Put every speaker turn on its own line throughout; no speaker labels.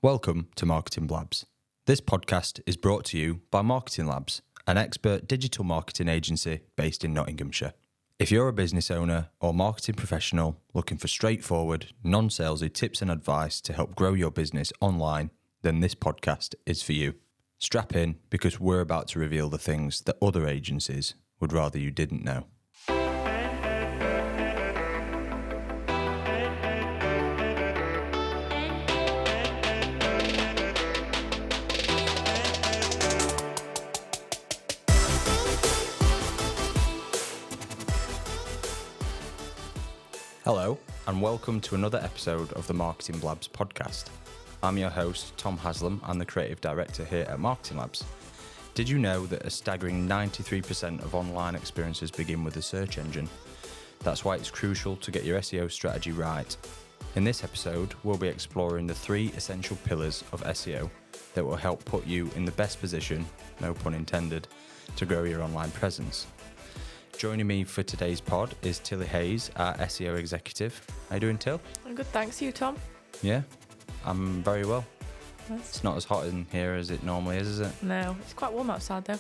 Welcome to Marketing Blabs. This podcast is brought to you by Marketing Labs, an expert digital marketing agency based in Nottinghamshire. If you're a business owner or marketing professional looking for straightforward, non-salesy tips and advice to help grow your business online, then this podcast is for you. Strap in because we're about to reveal the things that other agencies would rather you didn't know. Hello, and welcome to another episode of the Marketing Blabs podcast. I'm your host, Tom Haslam. I'm the creative director here at Marketing Labs. Did you know that a staggering 93% of online experiences begin with a search engine? That's why it's crucial to get your SEO strategy right. In this episode, we'll be exploring the 3 essential pillars of SEO that will help put you in the best position, no pun intended, to grow your online presence. Joining me for today's pod is Tilly Hayes, our SEO executive. How you doing, Till?
I'm good, thanks. You, Tom?
Yeah, I'm very well.
Nice.
It's not as hot in here as it normally is it?
No, it's quite warm outside though.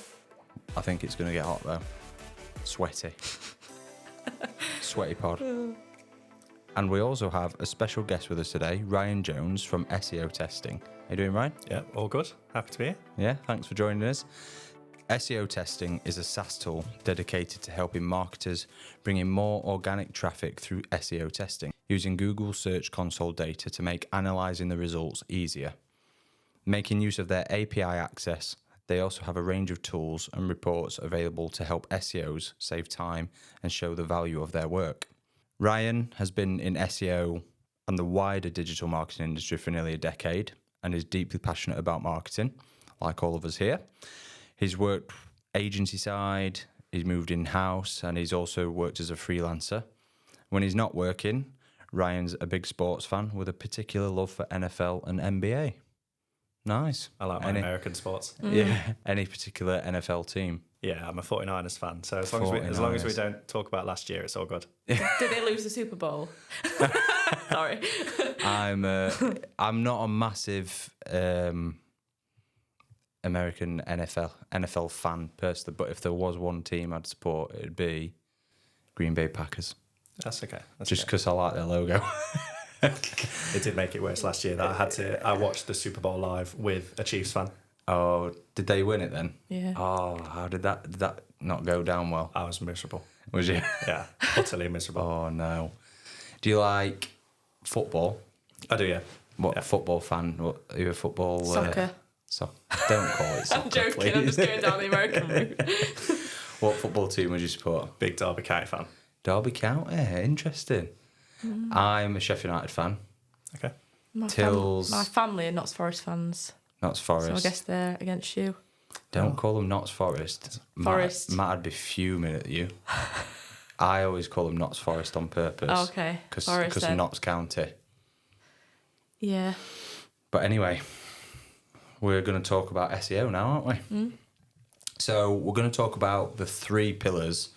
I think it's going to get hot though. Sweaty. Sweaty pod. And we also have a special guest with us today, Ryan Jones from SEO Testing. How you doing, Ryan?
Yeah, all good. Happy to be here.
Yeah, thanks for joining us. SEO Testing is a SaaS tool dedicated to helping marketers bring in more organic traffic through SEO testing, using Google Search Console data to make analysing the results easier. Making use of their API access, they also have a range of tools and reports available to help SEOs save time and show the value of their work. Ryan has been in SEO and the wider digital marketing industry for nearly a decade and is deeply passionate about marketing, like all of us here. He's worked agency side, he's moved in-house, and he's also worked as a freelancer. When he's not working, Ryan's a big sports fan with a particular love for NFL and NBA. Nice.
I like my American sports.
Yeah. Any particular NFL team?
Yeah, I'm a 49ers fan. So as long as we don't talk about last year, it's all good.
Did they lose the Super Bowl? Sorry.
I'm not a massive American NFL fan personally, but if there was one team I'd support, it'd be Green Bay Packers.
That's okay.
Just because I like their logo.
It did make it worse last year that I watched the Super Bowl live with a Chiefs fan.
Oh, did they win it then?
Yeah.
Oh, how did that not go down well?
I was miserable.
Was you?
Yeah, utterly miserable.
Oh no. Do you like football?
I do, yeah.
What
Yeah.
football fan? What are you a football?
Soccer.
Don't call it soccer.
I'm joking,
please.
I'm just going down the American route.
What football team would you support?
Big Derby County fan.
Derby County, interesting. I'm a Sheffield United fan.
Okay.
My
Tills.
family are Notts Forest fans,
Notts Forest.
so I guess they're against you.
Don't call them Notts Forest.
Forest.
Matt would be fuming at you. I always call them Notts Forest on purpose.
Oh, okay. Forest
Because of
then.
Notts County.
Yeah.
But anyway, we're going to talk about SEO now, aren't we? So we're going to talk about the 3 pillars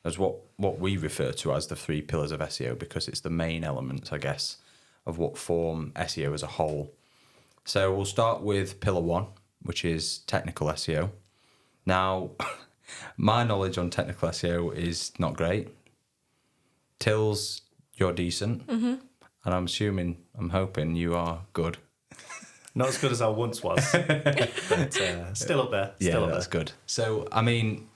as what we refer to as the 3 pillars of SEO, because it's the main elements, I guess, of what form SEO as a whole. So we'll start with pillar 1, which is technical SEO. Now, my knowledge on technical SEO is not great. Tills, you're decent. And I'm hoping you are good.
Not as good as I once was, but still up there. Still up
that's
there.
good. So, I mean,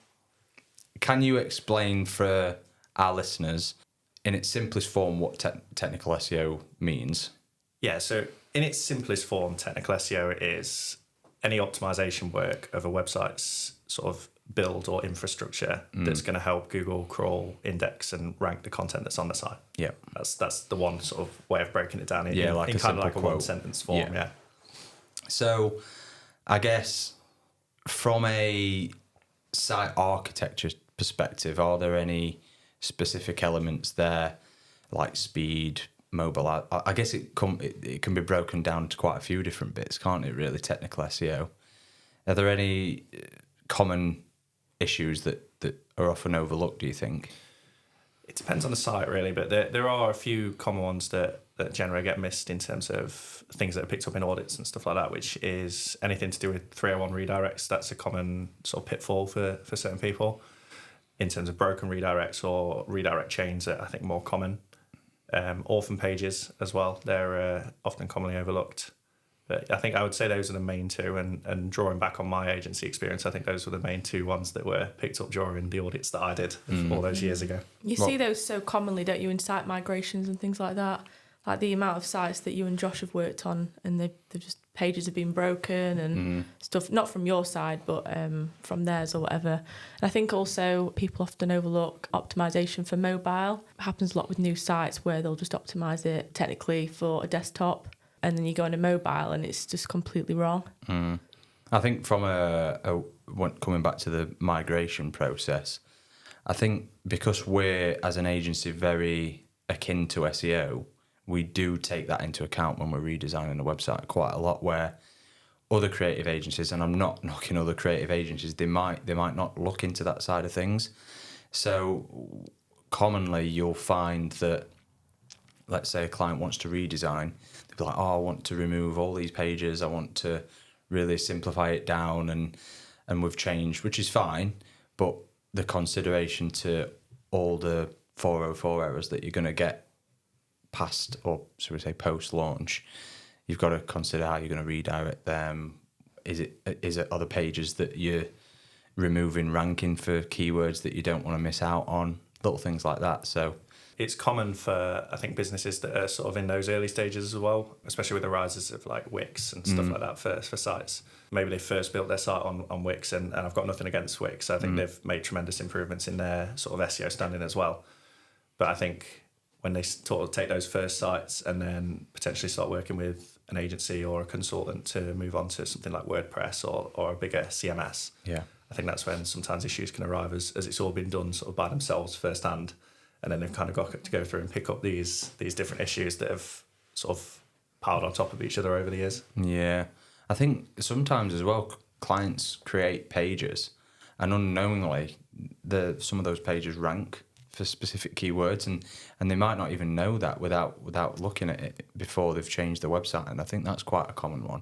can you explain for our listeners in its simplest form what technical SEO means?
Yeah, so in its simplest form, technical SEO is any optimization work of a website's sort of build or infrastructure that's going to help Google crawl, index, and rank the content that's on the site.
Yeah.
That's the one sort of way of breaking it down in
a
kind of
simple
like a
quote.
1-sentence form. Yeah.
So, I guess from a site architecture perspective, are there any specific elements there, like speed, mobile? I guess it can be broken down to quite a few different bits, can't it? Really, technical SEO. Are there any common issues that are often overlooked, do you think?
It depends on the site really, but there are a few common ones that generally get missed in terms of things that are picked up in audits and stuff like that, which is anything to do with 301 redirects. That's a common sort of pitfall for certain people. In terms of broken redirects or redirect chains that I think more common. Orphan pages as well, they're often commonly overlooked. But I think I would say those are the main two, and drawing back on my agency experience, I think those were the main two ones that were picked up during the audits that I did all those years ago.
You see those so commonly, don't you, in site migrations and things like that? Like the amount of sites that you and Josh have worked on, and they've just pages have been broken and stuff, not from your side, but from theirs or whatever. And I think also people often overlook optimization for mobile. It happens a lot with new sites where they'll just optimize it technically for a desktop, and then you go on a mobile and it's just completely wrong.
I think from coming back to the migration process, I think because we're, as an agency, very akin to SEO, we do take that into account when we're redesigning a website quite a lot, where other creative agencies, and I'm not knocking other creative agencies, they might not look into that side of things. So commonly you'll find that, let's say a client wants to redesign, they'll be like, oh, I want to remove all these pages, I want to really simplify it down, and we've changed, which is fine, but the consideration to all the 404 errors that you're going to get past, or should we say post-launch, you've got to consider how you're going to redirect them. Is it other pages that you're removing ranking for keywords that you don't want to miss out on, little things like that. So
it's common for, I think, businesses that are sort of in those early stages as well, especially with the rises of like Wix and stuff like that for sites. Maybe they first built their site on Wix, and I've got nothing against Wix. I think they've made tremendous improvements in their sort of SEO standing as well. But I think when they sort of take those first sites and then potentially start working with an agency or a consultant to move on to something like WordPress or a bigger CMS, I think that's when sometimes issues can arrive as it's all been done sort of by themselves firsthand, and then they've kind of got to go through and pick up these different issues that have sort of piled on top of each other over the years. Yeah,
I think sometimes as well clients create pages, and unknowingly some of those pages rank for specific keywords, and they might not even know that without looking at it before they've changed their website. And I think that's quite a common one.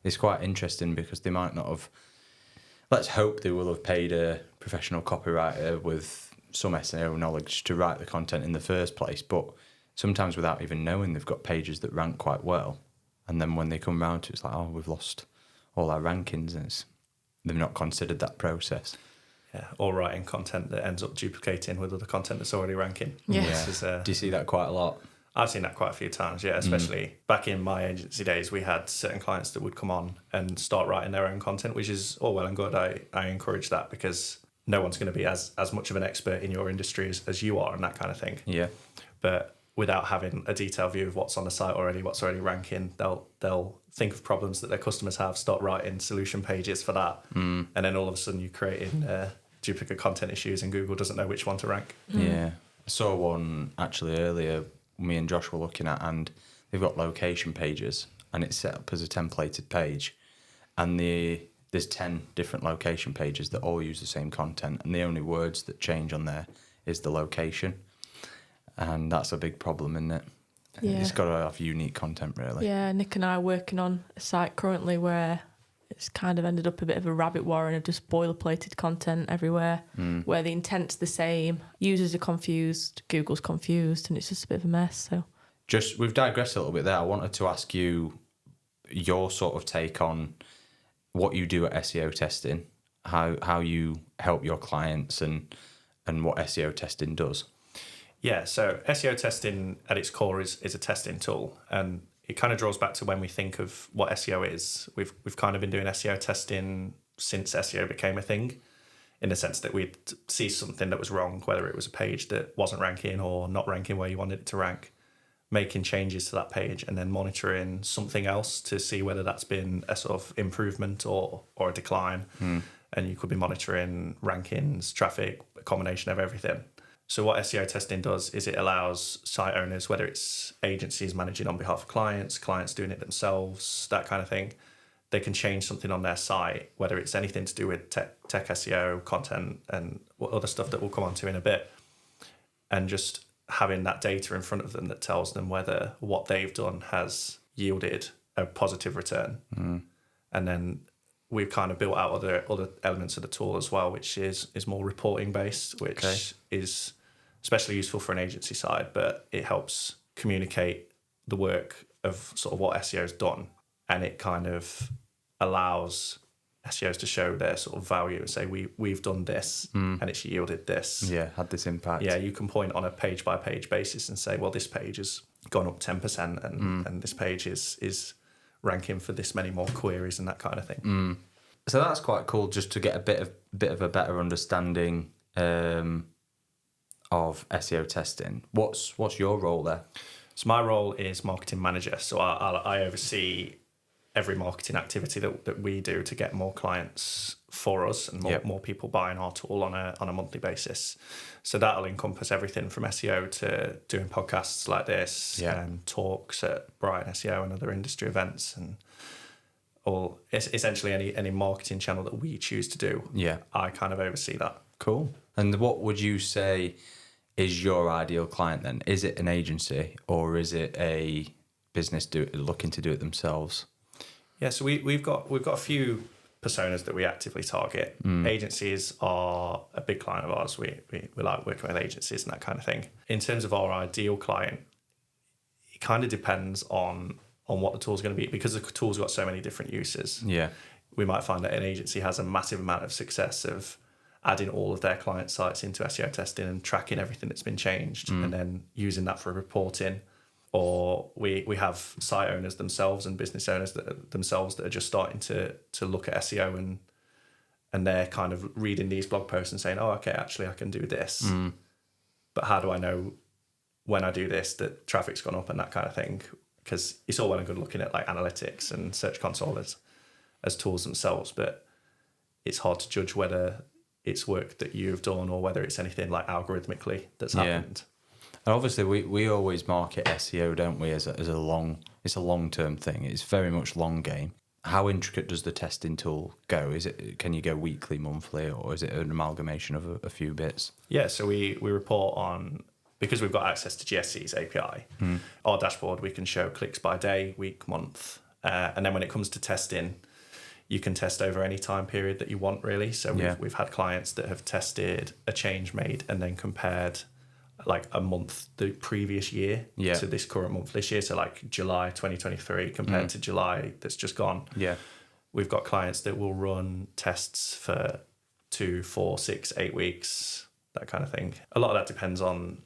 It's quite interesting because they might not have, let's hope they will have paid a professional copywriter with some SEO knowledge to write the content in the first place, but sometimes without even knowing they've got pages that rank quite well, and then when they come round to it, it's like, oh, we've lost all our rankings, and they've not considered that process.
Yeah, or writing content that ends up duplicating with other content that's already ranking.
Do you see that quite a lot?
I've seen that quite a few times, especially back in my agency days. We had certain clients that would come on and start writing their own content, which is all well and good. I encourage that, because no one's going to be as much of an expert in your industry as you are and that kind of thing. Yeah. But without having a detailed view of what's on the site already, what's already ranking, they'll think of problems that their customers have, start writing solution pages for that, and then all of a sudden you're creating duplicate content issues, and Google doesn't know which one to rank.
Yeah. I saw one actually earlier, me and Josh were looking at, and they've got location pages, and it's set up as a templated page, and there's 10 different location pages that all use the same content, and the only words that change on there is the location, and that's a big problem, isn't it? Yeah. It's got to have unique content, really.
Yeah, Nick and I are working on a site currently where it's kind of ended up a bit of a rabbit warren of just boilerplated content everywhere, where the intent's the same, users are confused, Google's confused, and it's just a bit of a mess. So,
we've digressed a little bit there. I wanted to ask you your sort of take on what you do at SEO testing, how you help your clients, and what SEO testing does.
Yeah, so SEO testing at its core is a testing tool, and it kind of draws back to when we think of what SEO is. We've kind of been doing SEO testing since SEO became a thing, in the sense that we'd see something that was wrong, whether it was a page that wasn't ranking or not ranking where you wanted it to rank, making changes to that page, and then monitoring something else to see whether that's been a sort of improvement or a decline. And you could be monitoring rankings, traffic, a combination of everything. So what SEO testing does is it allows site owners, whether it's agencies managing on behalf of clients doing it themselves, that kind of thing, they can change something on their site, whether it's anything to do with tech SEO, content, and other stuff that we'll come on to in a bit. and just having that data in front of them that tells them whether what they've done has yielded a positive return. And then we've kind of built out other elements of the tool as well, which is more reporting based, which is especially useful for an agency side, but it helps communicate the work of sort of what SEO's done, and it kind of allows SEOs to show their sort of value and say we've done this and it's yielded this.
Yeah, had this impact.
Yeah, you can point on a page by page basis and say, well, this page has gone up 10% and this page is ranking for this many more queries and that kind of thing.
So that's quite cool, just to get a bit of a better understanding of SEO testing. What's your role there?
So my role is marketing manager. So I oversee every marketing activity that we do to get more clients for us and more people buying our tool on a monthly basis. So that'll encompass everything from SEO to doing podcasts like this and talks at Brighton SEO and other industry events, and all essentially any marketing channel that we choose to do. Yeah, I kind of oversee that.
Cool. And what would you say is your ideal client then? Is it an agency or is it a business looking to do it themselves?
Yeah, so we've got a few personas that we actively target. Agencies are a big client of ours. We like working with agencies and that kind of thing. In terms of our ideal client, it kind of depends on what the tool's going to be, because the tool's got so many different uses. Yeah, we might find that an agency has a massive amount of success of adding all of their client sites into SEO testing and tracking everything that's been changed and then using that for reporting. Or we have site owners themselves and business owners that are just starting to look at SEO and they're kind of reading these blog posts and saying, oh, okay, actually I can do this. But how do I know when I do this that traffic's gone up and that kind of thing? Because it's all well and good looking at like analytics and Search Console as tools themselves, but it's hard to judge whether it's work that you've done or whether it's anything like algorithmically that's happened.
And obviously, we always market SEO, don't we, as a long-term thing. It's very much long game. How intricate does the testing tool go? Can you go weekly, monthly, or is it an amalgamation of a few bits?
Yeah, so we report on, because we've got access to GSC's API, our dashboard, we can show clicks by day, week, month. And then when it comes to testing, you can test over any time period that you want, really. So we've had clients that have tested a change made and then compared like a month the previous year to this current month this year. So like July 2023 compared to July that's just gone. Yeah. We've got clients that will run tests for 2, 4, 6, 8 weeks, that kind of thing. A lot of that depends on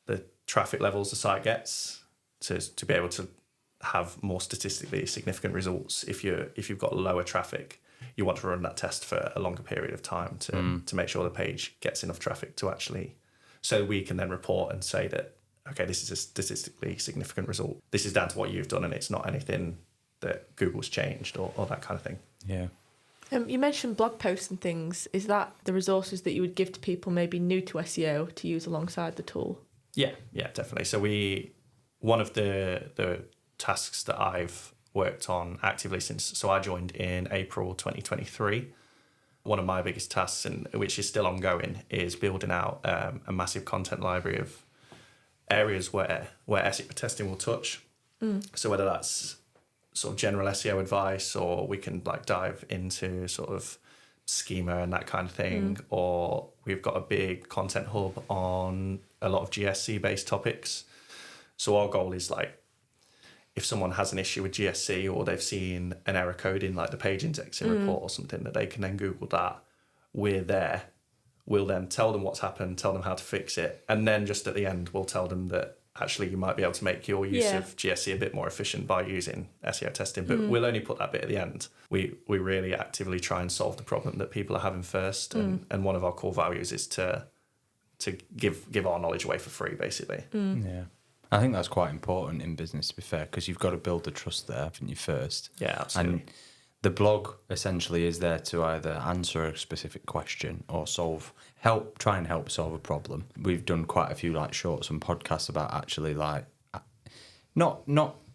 the traffic levels the site gets to be able to have more statistically significant results. If you've got lower traffic, you want to run that test for a longer period of time to make sure the page gets enough traffic to actually, so we can then report and say that, okay, this is a statistically significant result. This is down to what you've done and it's not anything that Google's changed or that kind of thing. Yeah.
You mentioned blog posts and things. Is that the resources that you would give to people maybe new to SEO to use alongside the tool?
Yeah, definitely. So one of the tasks that I've worked on actively so I joined in April 2023. One of my biggest tasks, and which is still ongoing, is building out a massive content library of areas where SEO testing will touch. So whether that's sort of general SEO advice, or we can like dive into sort of schema and that kind of thing, or we've got a big content hub on a lot of GSC based topics. So our goal is like, if someone has an issue with GSC or they've seen an error code in like the page indexing report or something, that they can then Google that, we're there. We'll then tell them what's happened, tell them how to fix it. And then just at the end, we'll tell them that actually you might be able to make your use of GSC a bit more efficient by using SEO testing. But we'll only put that bit at the end. We really actively try and solve the problem that people are having first. And one of our core values is to give our knowledge away for free, basically.
Yeah. I think that's quite important in business, to be fair, because you've got to build the trust there, haven't you, first?
Yeah, absolutely.
And the blog essentially is there to either answer a specific question or try and help solve a problem. We've done quite a few like shorts and podcasts about actually like not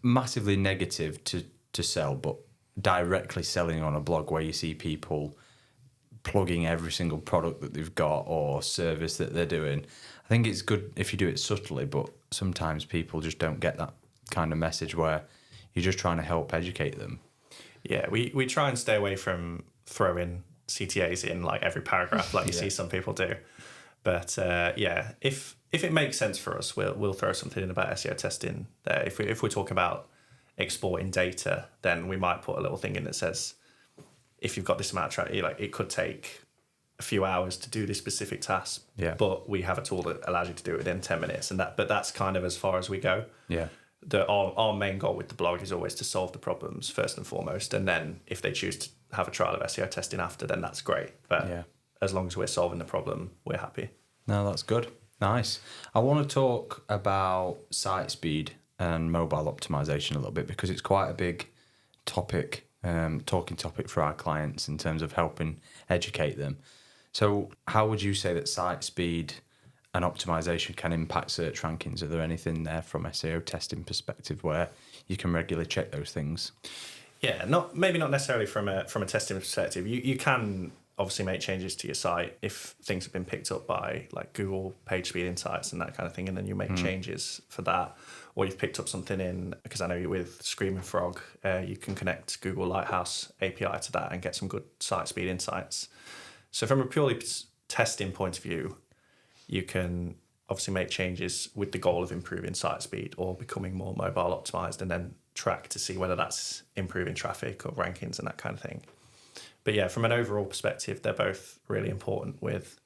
massively negative to sell, but directly selling on a blog where you see people plugging every single product that they've got or service that they're doing. I think it's good if you do it subtly, but sometimes people just don't get that kind of message where you're just trying to help educate them.
Yeah, we try and stay away from throwing CTAs in like every paragraph like you see some people do. But yeah, if it makes sense for us, we'll throw something in about SEO testing there. If we're talking about exporting data, then we might put a little thing in that says, if you've got this amount of traffic, like it could take a few hours to do this specific task, but we have a tool that allows you to do it within 10 minutes. But that's kind of as far as we go.
Yeah.
Our main goal with the blog is always to solve the problems first and foremost. And then if they choose to have a trial of SEO testing after, then that's great. But as long as we're solving the problem, we're happy.
No, that's good. Nice. I want to talk about site speed and mobile optimization a little bit because it's quite a big topic, talking topic for our clients in terms of helping educate them. So how would you say that site speed and optimization can impact search rankings? Are there anything there from SEO testing perspective where you can regularly check those things?
Yeah, maybe not necessarily from a testing perspective. You can obviously make changes to your site if things have been picked up by like Google page speed insights and that kind of thing, and then you make changes for that. Or you've picked up something in, because I know you're with Screaming Frog, you can connect Google Lighthouse API to that and get some good site speed insights. So from a purely testing point of view, you can obviously make changes with the goal of improving site speed or becoming more mobile optimized, and then track to see whether that's improving traffic or rankings and that kind of thing. But yeah, from an overall perspective, they're both really important with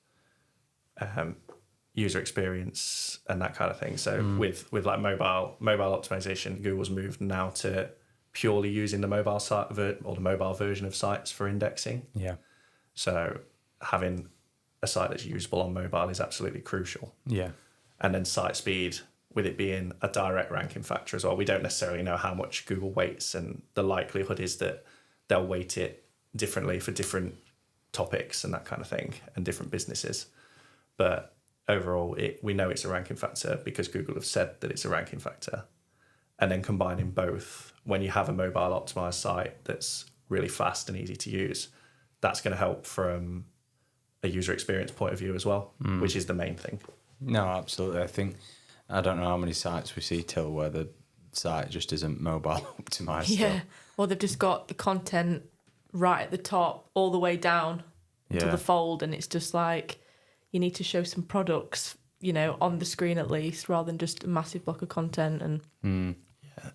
user experience and that kind of thing. So with like mobile optimization, Google's moved now to purely using the mobile site or the mobile version of sites for indexing.
Yeah.
So having a site that's usable on mobile is absolutely crucial.
Yeah.
And then site speed, with it being a direct ranking factor as well, we don't necessarily know how much Google weights, and the likelihood is that they'll weight it differently for different topics and that kind of thing and different businesses. But overall, we know it's a ranking factor because Google have said that it's a ranking factor. And then combining both, when you have a mobile optimized site that's really fast and easy to use, that's going to help from a user experience point of view as well, which is the main thing.
No, absolutely. I don't know how many sites we see till where the site just isn't mobile optimized.
Yeah, or they've just got the content right at the top all the way down to the fold, and it's just like you need to show some products, on the screen at least, rather than just a massive block of content. And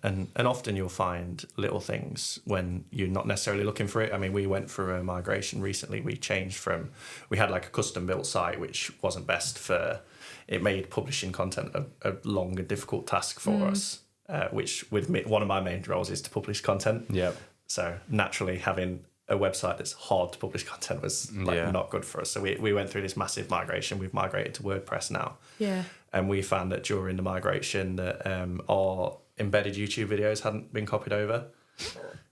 and often you'll find little things when you're not necessarily looking for it. I mean, we went through a migration recently. We had like a custom built site which wasn't best for it, made publishing content a long and difficult task for us, which with me, one of my main roles is to publish content.
Yeah.
So naturally having a website that's hard to publish content was not good for us. So we went through this massive migration. We've migrated to WordPress now.
Yeah.
And we found that during the migration that our embedded YouTube videos hadn't been copied over.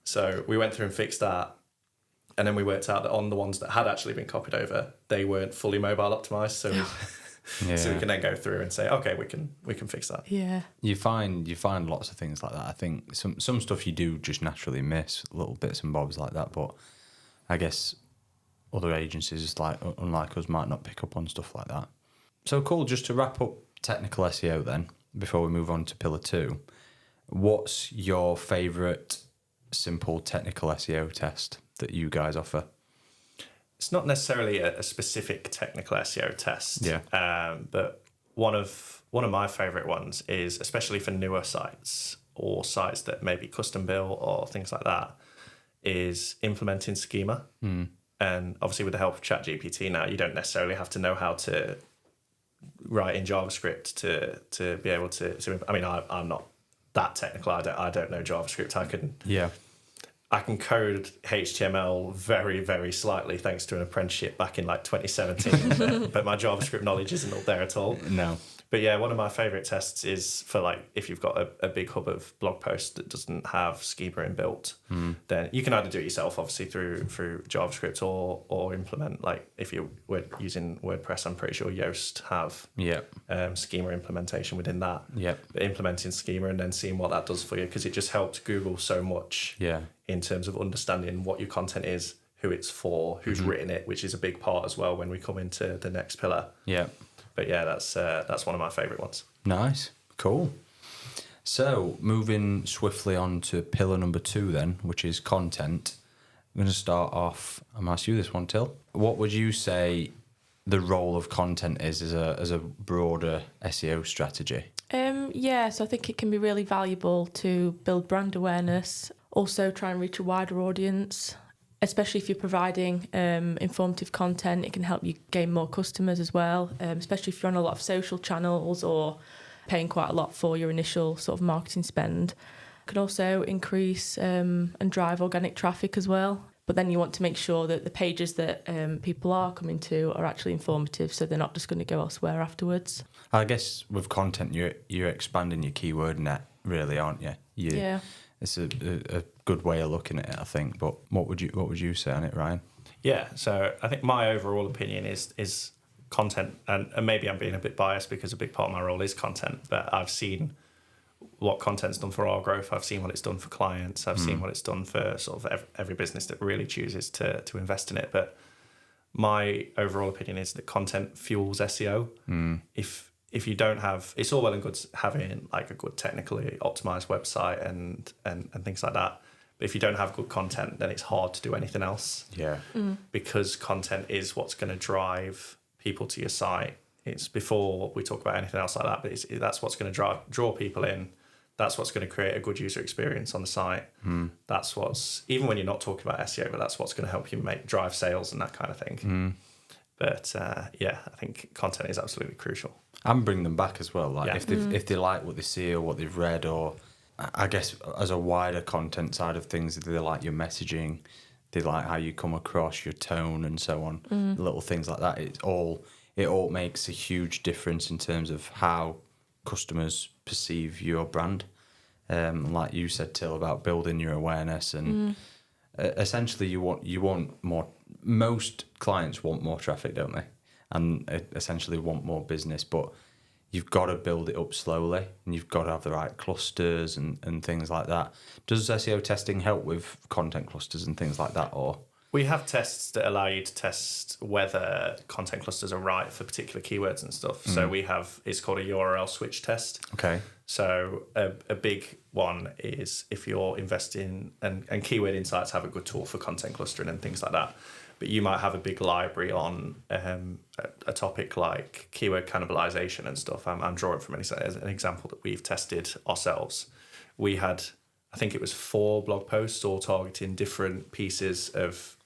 So we went through and fixed that. And then we worked out that on the ones that had actually been copied over, they weren't fully mobile optimized. So so we can then go through and say, okay, we can fix that.
Yeah.
You find lots of things like that. I think some stuff you do just naturally miss, little bits and bobs like that. But I guess other agencies unlike us might not pick up on stuff like that. So cool. Just to wrap up technical SEO then, before we move on to pillar 2, what's your favourite simple technical SEO test that you guys offer?
It's not necessarily a specific technical SEO test, but one of my favourite ones is, especially for newer sites or sites that may be custom built or things like that, is implementing schema. And obviously with the help of ChatGPT now, you don't necessarily have to know how to write in JavaScript to be able to I mean, I'm not that technical. I don't know JavaScript. I can code HTML very, very slightly thanks to an apprenticeship back in like 2017, but my JavaScript knowledge isn't up there at all.
No.
But yeah, one of my favorite tests is for like if you've got a big hub of blog posts that doesn't have schema inbuilt, then you can either do it yourself, obviously through JavaScript, or implement, like if you were using WordPress, I'm pretty sure Yoast have schema implementation within that. But implementing schema and then seeing what that does for you, because it just helps Google so much in terms of understanding what your content is, who it's for, who's written it, which is a big part as well when we come into the next pillar.
Yeah.
But yeah, that's one of my favourite ones.
Nice. Cool. So moving swiftly on to pillar number 2 then, which is content. I'm going to start off, I'm going to ask you this one, Till. What would you say the role of content is as a broader SEO strategy?
So I think it can be really valuable to build brand awareness, also try and reach a wider audience, especially if you're providing informative content. It can help you gain more customers as well, especially if you're on a lot of social channels or paying quite a lot for your initial sort of marketing spend. It can also increase and drive organic traffic as well. But then you want to make sure that the pages that people are coming to are actually informative, so they're not just going to go elsewhere afterwards.
I guess with content, you're expanding your keyword net, really, aren't you?
Yeah.
It's a good way of looking at it, I think. But what would you say on it, Ryan?
Yeah, so I think my overall opinion is content, and maybe I'm being a bit biased because a big part of my role is content, but I've seen what content's done for our growth. I've seen what it's done for clients. I've seen what it's done for sort of every business that really chooses to invest in it. But my overall opinion is that content fuels SEO. If you don't have, it's all well and good having like a good technically optimized website and things like that. But if you don't have good content, then it's hard to do anything else.
Yeah.
Because content is what's going to drive people to your site. It's before we talk about anything else like that, but that's what's going to draw people in. That's what's going to create a good user experience on the site. That's what's, even when you're not talking about SEO, but that's what's going to help you drive sales and that kind of thing. But yeah, I think content is absolutely crucial.
And bring them back as well. Like if they like what they see or what they've read, or I guess as a wider content side of things, they like your messaging, they like how you come across, your tone and so on, little things like that. It all makes a huge difference in terms of how customers perceive your brand. Like you said, Till, about building your awareness and essentially you want more. Most clients want more traffic, don't they? And essentially want more business, but you've got to build it up slowly and you've got to have the right clusters and things like that. Does SEO testing help with content clusters and things like that, or?
We have tests that allow you to test whether content clusters are right for particular keywords and stuff. So it's called a URL switch test.
Okay.
So a big one is if you're investing, and Keyword Insights have a good tool for content clustering and things like that. But you might have a big library on a topic like keyword cannibalization and stuff. I'm drawing from an example that we've tested ourselves. We had, I think it was 4 blog posts all targeting different pieces of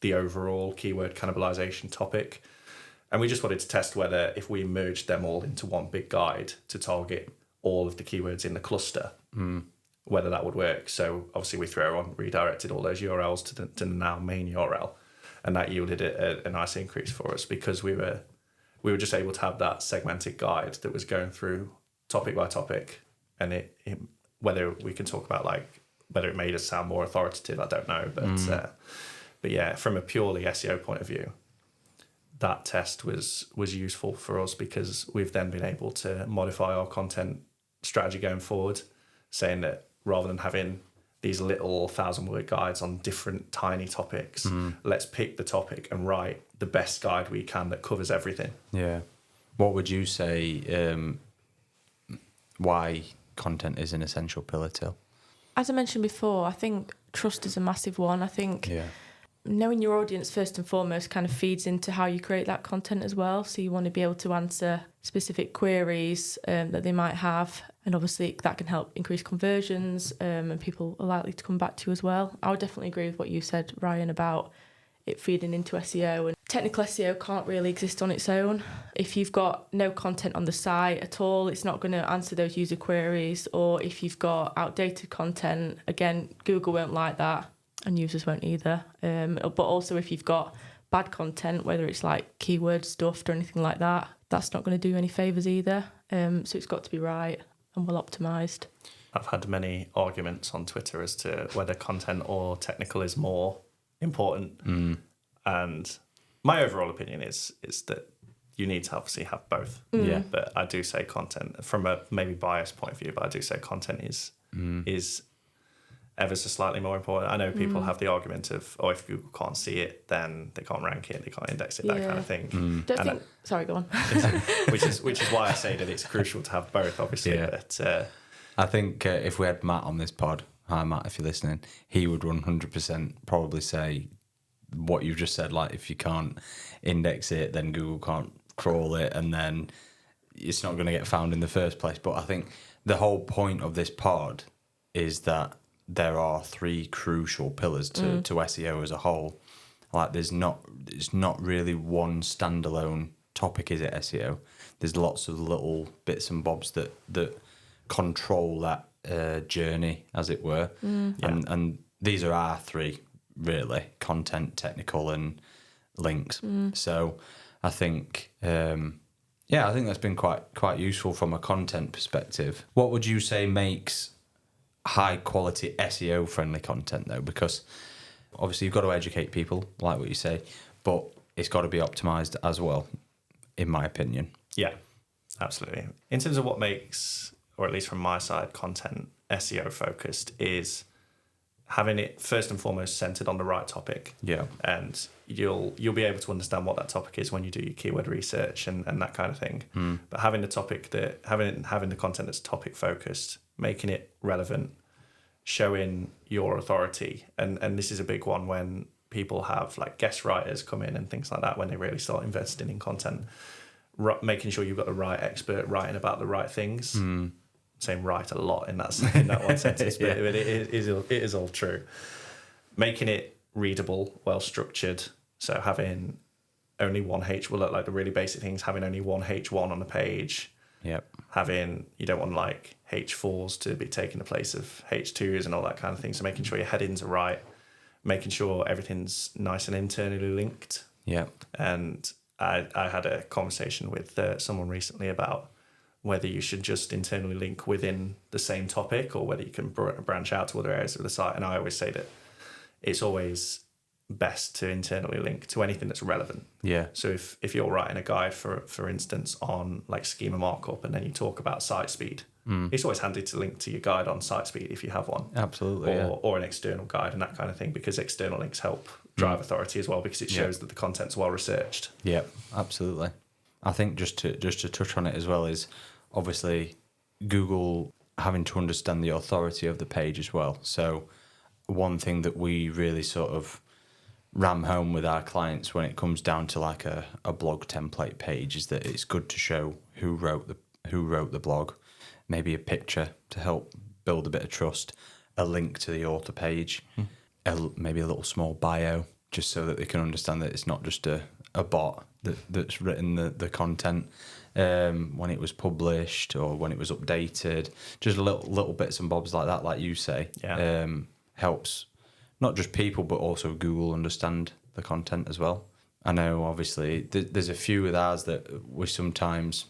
the overall keyword cannibalization topic. And we just wanted to test whether if we merged them all into one big guide to target all of the keywords in the cluster, whether that would work. So obviously redirected all those URLs to the now main URL. And that yielded a nice increase for us because we were just able to have that segmented guide that was going through topic by topic. And it whether we can talk about like whether it made us sound more authoritative, I don't know. But yeah, from a purely SEO point of view, that test was useful for us because we've then been able to modify our content strategy going forward, saying that rather than having these little 1,000-word guides on different tiny topics, let's pick the topic and write the best guide we can that covers everything.
Yeah. What would you say why content is an essential pillar, Till?
As I mentioned before, I think trust is a massive one. I think knowing your audience first and foremost kind of feeds into how you create that content as well. So you want to be able to answer specific queries that they might have. And obviously that can help increase conversions and people are likely to come back to you as well. I would definitely agree with what you said, Ryan, about it feeding into SEO. And technical SEO can't really exist on its own. If you've got no content on the site at all, it's not going to answer those user queries. Or if you've got outdated content, again, Google won't like that and users won't either. But also if you've got bad content, whether it's like keyword stuffed or anything like that, that's not going to do any favours either. So it's got to be right and well optimised.
I've had many arguments on Twitter as to whether content or technical is more important. And my overall opinion is that you need to obviously have both.
Yeah.
But I do say content from a maybe biased point of view, but I do say content is ever so slightly more important. I know people have the argument of, oh, if Google can't see it, then they can't rank it, they can't index it, that kind of thing.
Sorry, go on.
which is why I say that it's crucial to have both, obviously.
Yeah.
But
I think if we had Matt on this pod, hi Matt, if you're listening, he would 100% probably say what you just said. Like, if you can't index it, then Google can't crawl it, and then it's not going to get found in the first place. But I think the whole point of this pod is that there are three crucial pillars to SEO as a whole. Like, it's not really one standalone topic, is it, SEO? There's lots of little bits and bobs that control that journey, as it were. And these are our three, really: content, technical, and links. So I think I think that's been quite useful from a content perspective. What would you say makes high quality SEO friendly content, though? Because obviously you've got to educate people, like what you say, but it's got to be optimized as well, in my opinion.
Yeah, absolutely. In terms of what makes, or at least from my side, content SEO focused, is having it first and foremost centered on the right topic.
Yeah.
And you'll be able to understand what that topic is when you do your keyword research and that kind of thing. But having the topic having the content that's topic focused, making it relevant, showing your authority. And this is a big one when people have like guest writers come in and things like that, when they really start investing in content, making sure you've got the right expert writing about the right things. Saying right a lot in that one sentence, but it is all true. Making it readable, well structured. So having only one like the really basic things, having only one H1 on the page.
Yep.
You don't want like H4s to be taking the place of H2s and all that kind of thing. So making sure your headings are right, making sure everything's nice and internally linked.
Yeah.
And I had a conversation with someone recently about whether you should just internally link within the same topic or whether you can branch out to other areas of the site. And I always say that it's always best to internally link to anything that's relevant.
Yeah.
So if you're writing a guide, for instance, on like schema markup, and then you talk about site speed, it's always handy to link to your guide on site speed if you have one.
Absolutely.
Or an external guide and that kind of thing, because external links help drive authority as well, because it shows that the content's well researched.
Yeah, absolutely. I think just to touch on it as well is obviously Google having to understand the authority of the page as well. So one thing that we really sort of ram home with our clients when it comes down to like a blog template page is that it's good to show who wrote the blog, maybe a picture to help build a bit of trust, a link to the author page, maybe a little small bio, just so that they can understand that it's not just a bot that's written the content when it was published or when it was updated. Just little bits and bobs like that, like you say, helps not just people but also Google understand the content as well. I know obviously there's a few with ours that we sometimes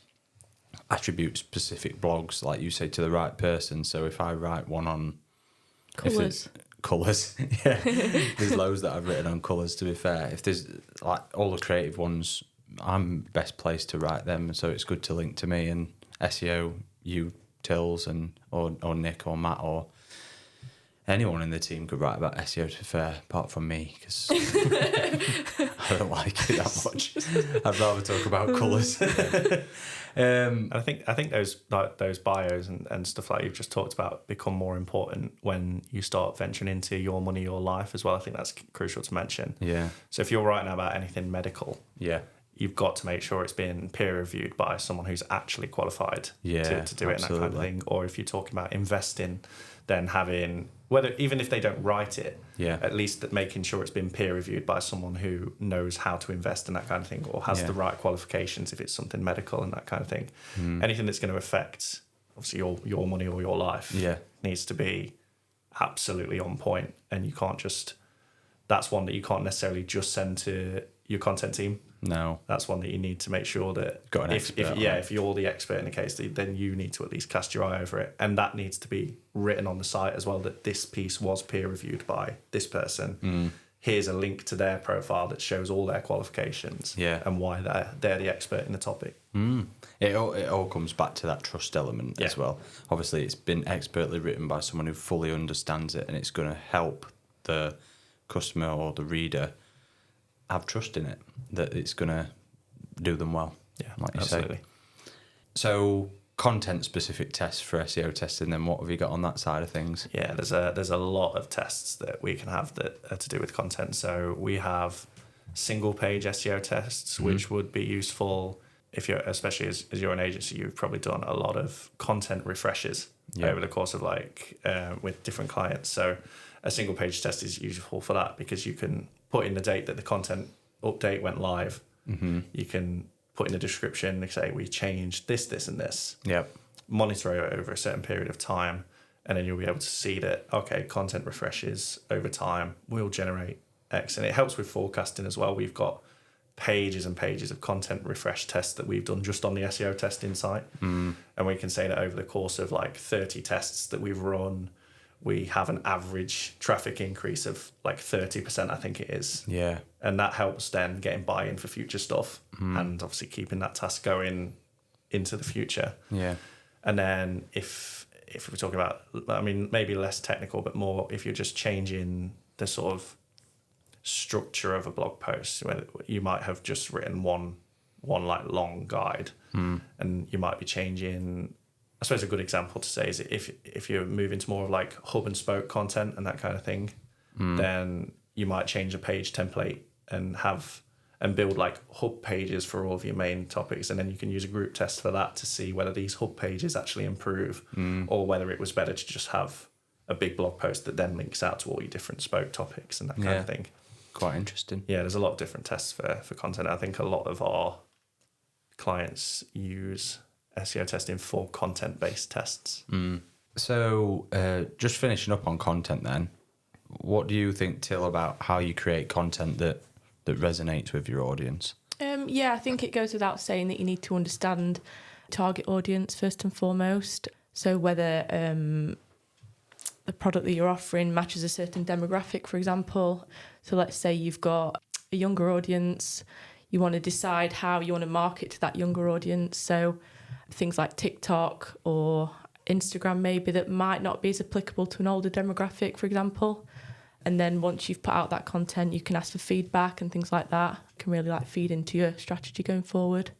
attribute specific blogs, like you say, to the right person. So if I write one on colours, yeah, there's loads that I've written on colours, to be fair. If there's like all the creative ones, I'm best placed to write them, so it's good to link to me. And SEO, you, Tills, and or Nick or Matt or anyone in the team could write about SEO, to be fair, apart from me, because I don't like it that much. I'd rather talk about colours.
I think those bios and stuff like you've just talked about become more important when you start venturing into your money, your life as well. I think that's crucial to mention.
Yeah.
So if you're writing about anything medical,
you've
got to make sure it's been peer reviewed by someone who's actually qualified to do it and that kind of thing. Or if you're talking about investing, then having, even if they don't write it, at least that making sure it's been peer reviewed by someone who knows how to invest in that kind of thing, or has the right qualifications if it's something medical and that kind of thing. Anything that's going to affect obviously your money or your life needs to be absolutely on point, and you can't just, that's one that you can't necessarily just send to your content team.
No,
that's one that you need to make sure that if you're the expert in the case, then you need to at least cast your eye over it, and that needs to be written on the site as well, that this piece was peer reviewed by this person. here's a link to their profile that shows all their qualifications and why they're the expert in the topic.
It all comes back to that trust element as well. Obviously, it's been expertly written by someone who fully understands it, and it's going to help the customer or the reader have trust in it, that it's going to do them well.
Yeah,
like you
absolutely.
say. So, content-specific tests for SEO testing, then what have you got on that side of things?
Yeah, there's a lot of tests that we can have that are to do with content. So we have single-page SEO tests, which would be useful if you're, especially as you're an agency, you've probably done a lot of content refreshes over the course of with different clients. So a single-page test is useful for that because you can put in the date that the content update went live. You can put in a description, like say we changed this, and this.
Yep.
Monitor it over a certain period of time, and then you'll be able to see that, okay, content refreshes over time will generate X. And it helps with forecasting as well. We've got pages and pages of content refresh tests that we've done just on the SEO testing site. And we can say that over the course of 30 tests that we've run, we have an average traffic increase of 30%, I think it is.
Yeah.
And that helps then getting buy-in for future stuff and obviously keeping that task going into the future.
Yeah.
And then if we're talking about, maybe less technical, but more if you're just changing the sort of structure of a blog post, where you might have just written one long guide and you might be changing. I suppose a good example to say is if you're moving to more of hub and spoke content and that kind of thing, then you might change a page template and build hub pages for all of your main topics, and then you can use a group test for that to see whether these hub pages actually improve or whether it was better to just have a big blog post that then links out to all your different spoke topics and that kind of thing.
Quite interesting.
Yeah, there's a lot of different tests for content. I think a lot of our clients use SEO testing for content-based tests.
So, just finishing up on content then, what do you think, Till, about how you create content that resonates with your audience?
I think it goes without saying that you need to understand target audience first and foremost. So whether the product that you're offering matches a certain demographic, for example. So let's say you've got a younger audience, you want to decide how you want to market to that younger audience. So things like TikTok or Instagram maybe that might not be as applicable to an older demographic, for example. And then once you've put out that content, you can ask for feedback and things like that. It can really feed into your strategy going forward.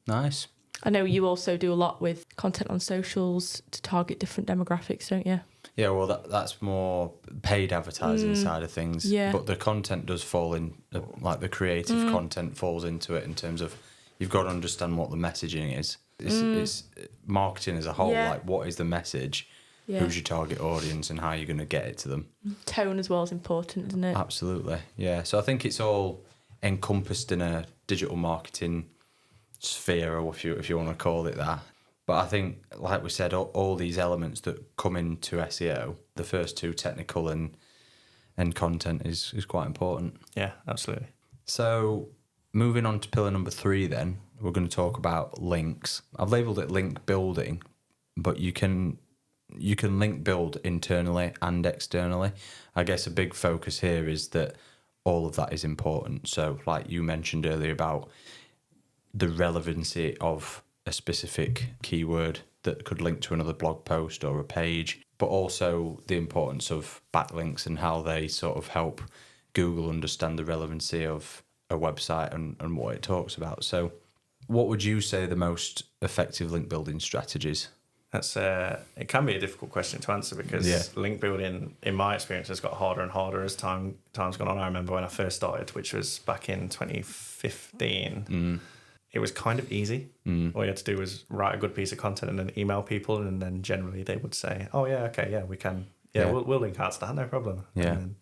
Nice.
I know you also do a lot with content on socials to target different demographics, don't you?
Yeah, well, that's more paid advertising side of things.
Yeah.
But the content does fall in, the creative content falls into it in terms of you've got to understand what the messaging is. It's marketing as a whole.
Yeah.
What is the message?
Yeah.
Who's your target audience and how you're going to get it to them?
Tone as well is important, isn't it?
Absolutely, yeah. So I think it's all encompassed in a digital marketing sphere, or if you want to call it that. But I think, like we said, all these elements that come into SEO, the first two, technical and content, is quite important.
Yeah, absolutely.
So moving on to pillar number 3 then, we're going to talk about links. I've labelled it link building, but you can link build internally and externally. I guess a big focus here is that all of that is important. So like you mentioned earlier about the relevancy of a specific keyword that could link to another blog post or a page, but also the importance of backlinks and how they sort of help Google understand the relevancy of a website and what it talks about. So what would you say are the most effective link building strategies?
That's it can be a difficult question to answer because link building, in my experience, has got harder and harder as time's gone on. I remember when I first started, which was back in 2015, it was kind of easy. All you had to do was write a good piece of content and then email people, and then generally they would say, "Oh yeah, okay, yeah, we can, we'll link out to that, no problem."
Yeah.
And then,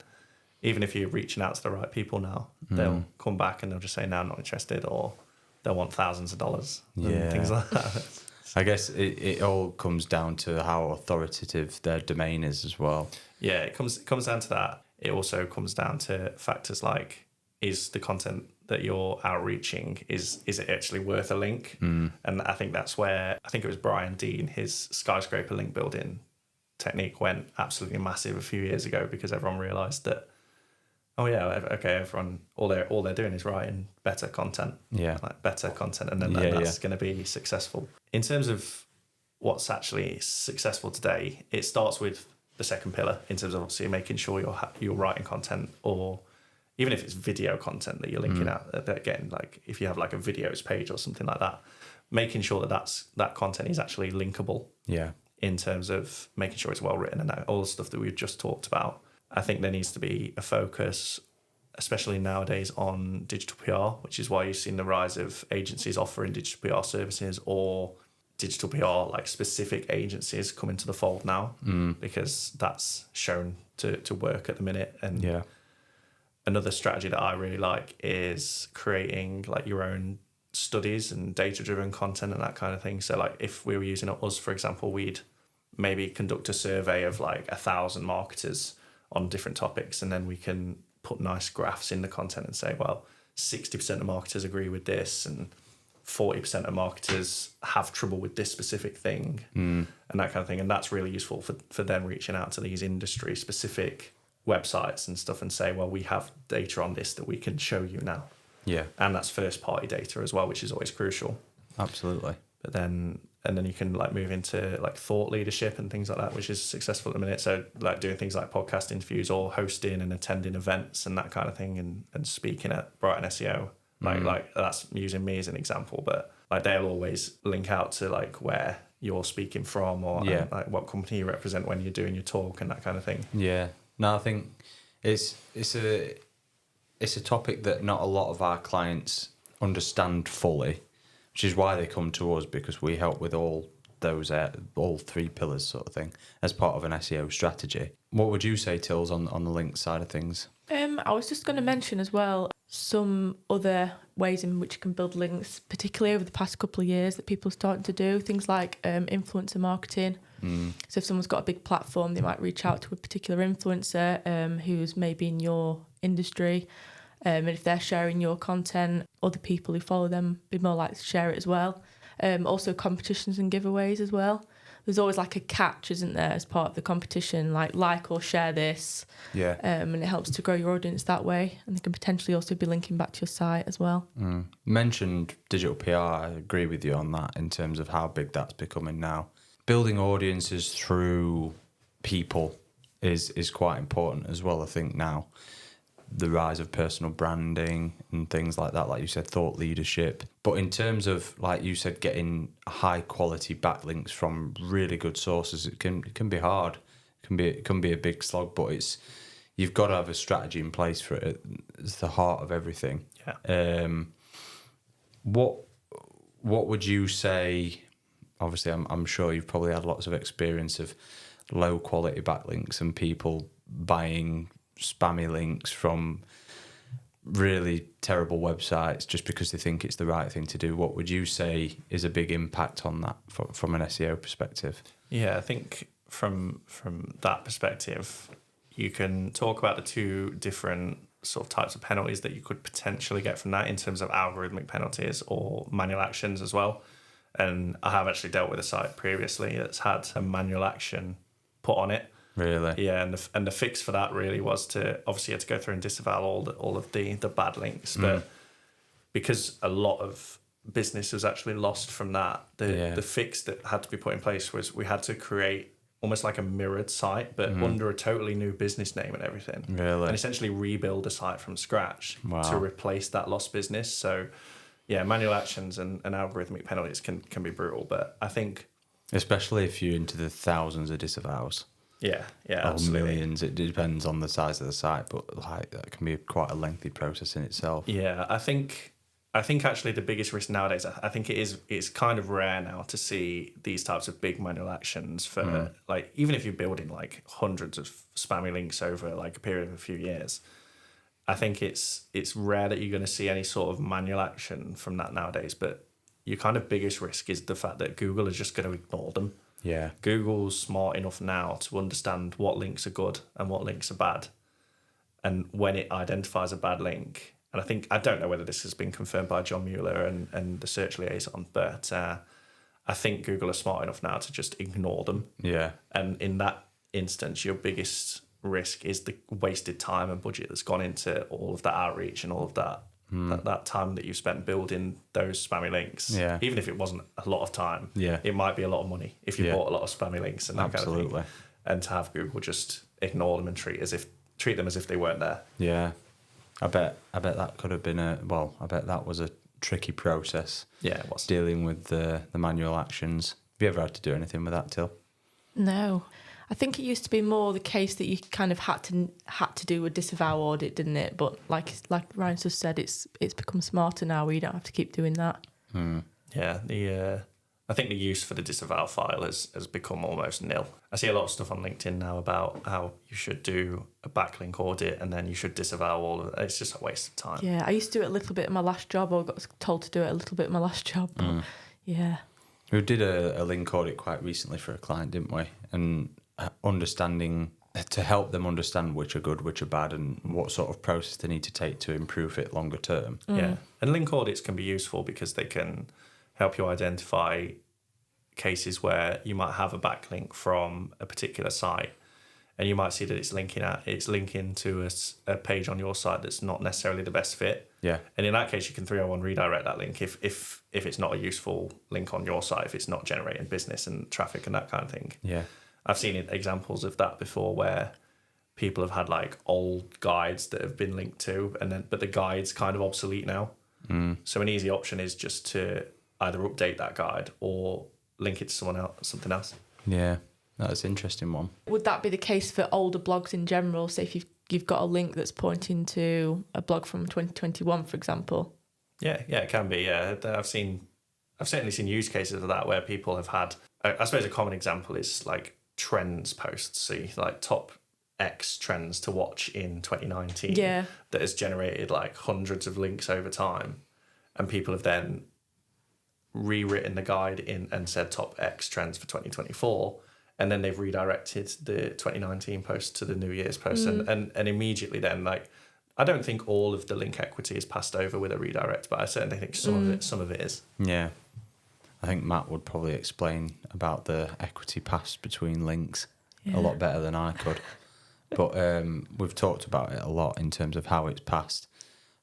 even if you're reaching out to the right people now, they'll come back and they'll just say, "No, I'm not interested," or they'll want thousands of dollars and things like that.
I guess it all comes down to how authoritative their domain is as well. Yeah,
it comes down to that. It also comes down to factors like, is the content that you're outreaching, is it actually worth a link? And I think that's where, I think it was Brian Dean, his skyscraper link building technique went absolutely massive a few years ago, because everyone realised that oh yeah, okay, everyone, all they're doing is writing better content, like better content, and then that's going to be successful. In terms of what's actually successful today, it starts with the second pillar in terms of obviously making sure you're writing content, or even if it's video content that you're linking out. Again, like if you have like a videos page or something like that, making sure that content is actually linkable.
Yeah.
In terms of making sure it's well written and all the stuff that we've just talked about. I think there needs to be a focus, especially nowadays, on digital PR, which is why you've seen the rise of agencies offering digital PR services, or digital PR, like specific agencies come into the fold now, because that's shown to work at the minute. And another strategy that I really like is creating like your own studies and data-driven content and that kind of thing. So like if we were using us, for example, we'd maybe conduct a survey of like 1,000 marketers on different topics, and then we can put nice graphs in the content and say, well, 60% of marketers agree with this, and 40% of marketers have trouble with this specific thing, and that kind of thing. And that's really useful for them reaching out to these industry specific websites and stuff and say, well, we have data on this that we can show you now.
Yeah.
And that's first party data as well, which is always crucial.
Absolutely.
But then you can like move into like thought leadership and things like that, which is successful at the minute. So like doing things like podcast interviews or hosting and attending events and that kind of thing, and speaking at Brighton SEO. Like that's using me as an example, but like they'll always link out to like where you're speaking from, or and, like what company you represent when you're doing your talk and that kind of thing.
Yeah. No, I think it's a topic that not a lot of our clients understand fully, which is why they come to us, because we help with all those all three pillars sort of thing as part of an SEO strategy. What would you say, Tills, on the link side of things?
I was just going to mention as well some other ways in which you can build links, particularly over the past couple of years, that people are starting to do. Things like influencer marketing. So if someone's got a big platform, they might reach out to a particular influencer who's maybe in your industry. And if they're sharing your content, other people who follow them be more likely to share it as well. Also competitions and giveaways as well. There's always like a catch, isn't there, as part of the competition, like or share this.
Yeah.
And it helps to grow your audience that way. And they can potentially also be linking back to your site as well.
Mentioned digital PR, I agree with you on that in terms of how big that's becoming now. Building audiences through people is quite important as well, I think, now. The rise of personal branding and things like that, like you said, thought leadership. But in terms of, like you said, getting high quality backlinks from really good sources, it can be hard. It can be a big slog, but you've got to have a strategy in place for it. It's the heart of everything.
Yeah.
What would you say? Obviously, I'm sure you've probably had lots of experience of low quality backlinks and people buying spammy links from really terrible websites just because they think it's the right thing to do. What would you say is a big impact on that from an SEO perspective?
Yeah, I think from that perspective, you can talk about the two different sort of types of penalties that you could potentially get from that in terms of algorithmic penalties or manual actions as well. And I have actually dealt with a site previously that's had a manual action put on it.
Really?
Yeah, and the fix for that really was to obviously you had to go through and disavow all of the bad links, but because a lot of business was actually lost from that, the fix that had to be put in place was we had to create almost like a mirrored site, but under a totally new business name and everything.
Really?
And essentially rebuild a site from scratch to replace that lost business. So yeah, manual actions and algorithmic penalties can be brutal, but I think
especially if you're into the thousands of disavows.
Yeah,
or
absolutely.
millions. It depends on the size of the site, but like that can be quite a lengthy process in itself.
Yeah, I think actually the biggest risk nowadays, I think it's kind of rare now to see these types of big manual actions for like, even if you're building like hundreds of spammy links over like a period of a few years, I think it's rare that you're going to see any sort of manual action from that nowadays. But your kind of biggest risk is the fact that Google is just going to ignore them.
Yeah.
Google's smart enough now to understand what links are good and what links are bad. And when it identifies a bad link, and I don't know whether this has been confirmed by John Mueller and the search liaison, but I think Google are smart enough now to just ignore them.
Yeah.
And in that instance, your biggest risk is the wasted time and budget that's gone into all of that outreach and all of that that time that you spent building those spammy links.
Yeah.
Even if it wasn't a lot of time, it might be a lot of money if you bought a lot of spammy links and that kind of thing. And to have Google just ignore them and treat them as if they weren't there.
Yeah. I bet that could have been I bet that was a tricky process. Yeah, it was. Dealing with the manual actions. Have you ever had to do anything with that, Till?
No. I think it used to be more the case that you kind of had to do a disavow audit, didn't it? But like Ryan just said, it's become smarter now where you don't have to keep doing that.
Yeah, I think the use for the disavow file has become almost nil. I see a lot of stuff on LinkedIn now about how you should do a backlink audit and then you should disavow all of it. It's just a waste of time.
Yeah, I used to do it a little bit in my last job, or got told to do it a little bit in my last job. But yeah.
We did a link audit quite recently for a client, didn't we? And understanding, to help them understand which are good, which are bad, and what sort of process they need to take to improve it longer term.
Yeah, and link audits can be useful because they can help you identify cases where you might have a backlink from a particular site and you might see that it's linking to a page on your site that's not necessarily the best fit. Yeah. And in that case, you can 301 redirect that link if it's not a useful link on your site, if it's not generating business and traffic and that kind of thing. Yeah. I've seen examples of that before where people have had like old guides that have been linked to, but the guide's kind of obsolete now. So an easy option is just to either update that guide or link it to something else. Yeah, that's an interesting one.
Would that be the case for older blogs in general? So if you've got a link that's pointing to a blog from 2021, for example?
Yeah, it can be. Yeah, I've certainly seen use cases of that where people have had. I suppose a common example is like trends posts. So like top X trends to watch in 2019. Yeah, that has generated like hundreds of links over time, and people have then rewritten the guide in and said top X trends for 2024, and then they've redirected the 2019 post to the New Year's post, and immediately then, like, I don't think all of the link equity is passed over with a redirect, but I certainly think some of it is.
Yeah, I think Matt would probably explain about the equity passed between links a lot better than I could. But we've talked about it a lot in terms of how it's passed,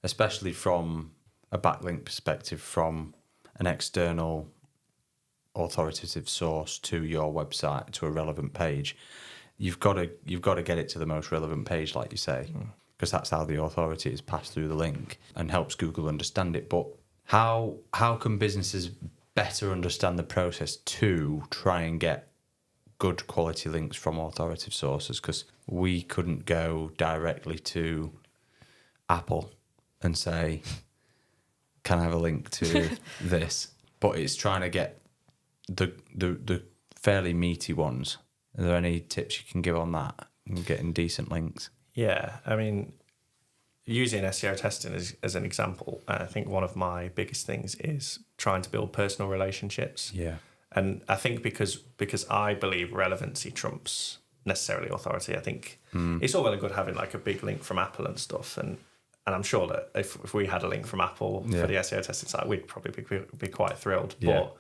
especially from a backlink perspective, from an external authoritative source to your website, to a relevant page. You've got to get it to the most relevant page, like you say, because that's how the authority is passed through the link and helps Google understand it. But how can businesses better understand the process to try and get good quality links from authoritative sources? Because we couldn't go directly to Apple and say, can I have a link to this? But it's trying to get the fairly meaty ones. Are there any tips you can give on that and getting decent links?
Yeah, I mean, using SEO testing as an example, I think one of my biggest things is trying to build personal relationships. Yeah. And I think because I believe relevancy trumps necessarily authority, I think it's all well and good having like a big link from Apple and stuff. And I'm sure that if we had a link from Apple for the SEO testing site, we'd probably be quite thrilled. Yeah. But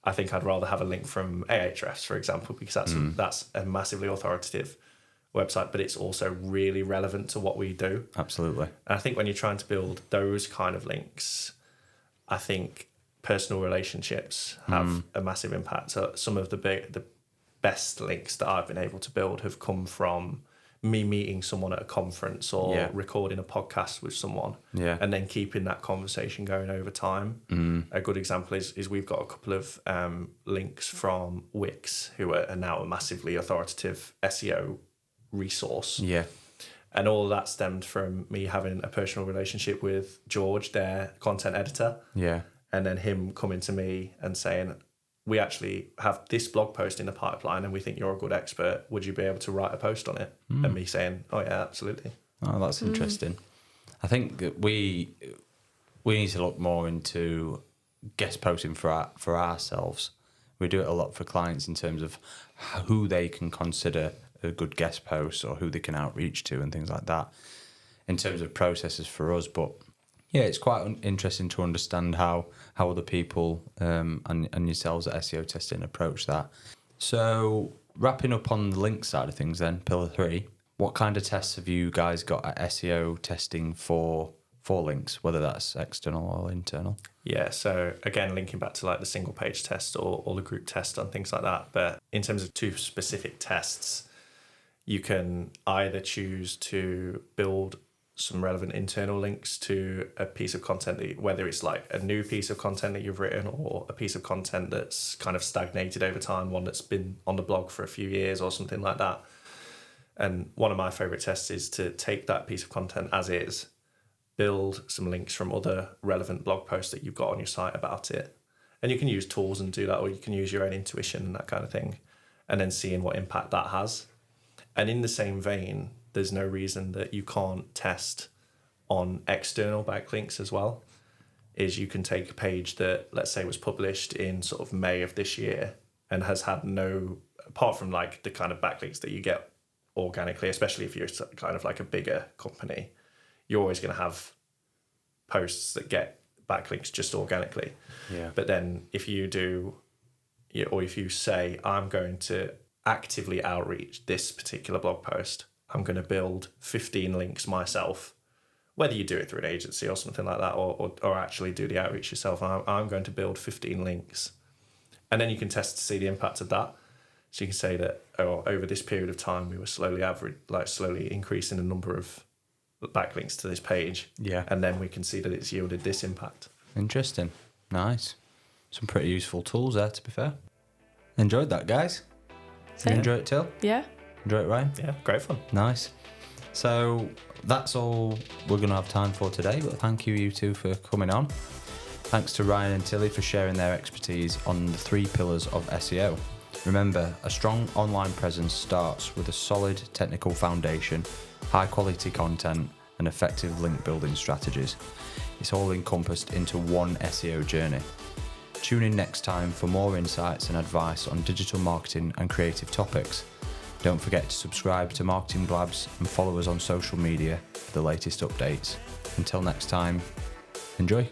I think I'd rather have a link from Ahrefs, for example, because that's a massively authoritative website, but it's also really relevant to what we do.
Absolutely.
And I think when you're trying to build those kind of links, I think personal relationships have a massive impact. So some of the best links that I've been able to build have come from me meeting someone at a conference or recording a podcast with someone and then keeping that conversation going over time. A good example is we've got a couple of links from Wix, who are now a massively authoritative SEO resource. Yeah. And all of that stemmed from me having a personal relationship with George, their content editor. Yeah. And then him coming to me and saying, we actually have this blog post in the pipeline and we think you're a good expert. Would you be able to write a post on it? And me saying, oh yeah, absolutely.
Oh, that's interesting. I think that we need to look more into guest posting for ourselves. We do it a lot for clients in terms of who they can consider a good guest post or who they can outreach to and things like that in terms of processes for us. But yeah, it's quite interesting to understand how other people and yourselves at SEO Testing approach that. So wrapping up on the link side of things then, pillar 3, What kind of tests have you guys got at SEO testing for links, whether that's external or internal?
Yeah, so again, linking back to like the single page test or the group test and things like that. But in terms of two specific tests, you can either choose to build some relevant internal links to a piece of content, whether it's like a new piece of content that you've written or a piece of content that's kind of stagnated over time, one that's been on the blog for a few years or something like that. And one of my favorite tests is to take that piece of content as is, build some links from other relevant blog posts that you've got on your site about it. And you can use tools and do that, or you can use your own intuition and that kind of thing, and then seeing what impact that has. And in the same vein, there's no reason that you can't test on external backlinks as well. Is you can take a page that, let's say, was published in sort of May of this year and has had no, apart from like the kind of backlinks that you get organically, especially if you're kind of like a bigger company, you're always going to have posts that get backlinks just organically.
Yeah.
But then if you do, or if you say, I'm going to actively outreach this particular blog post, I'm going to build 15 links myself, whether you do it through an agency or something like that, or actually do the outreach yourself, I'm going to build 15 links. And then you can test to see the impact of that. So you can say that over this period of time, we were slowly increasing the number of backlinks to this page.
Yeah.
And then we can see that it's yielded this impact.
Interesting. Nice. Some pretty useful tools there, to be fair. Enjoyed that, guys. You enjoy it, Till?
Yeah.
Enjoy it, Ryan?
Yeah, great fun.
Nice. So that's all we're going to have time for today, but thank you two for coming on. Thanks to Ryan and Tilly for sharing their expertise on the 3 pillars of SEO. Remember, a strong online presence starts with a solid technical foundation, high quality content, and effective link building strategies. It's all encompassed into one SEO journey. Tune in next time for more insights and advice on digital marketing and creative topics. Don't forget to subscribe to Marketing Blabs and follow us on social media for the latest updates. Until next time, enjoy.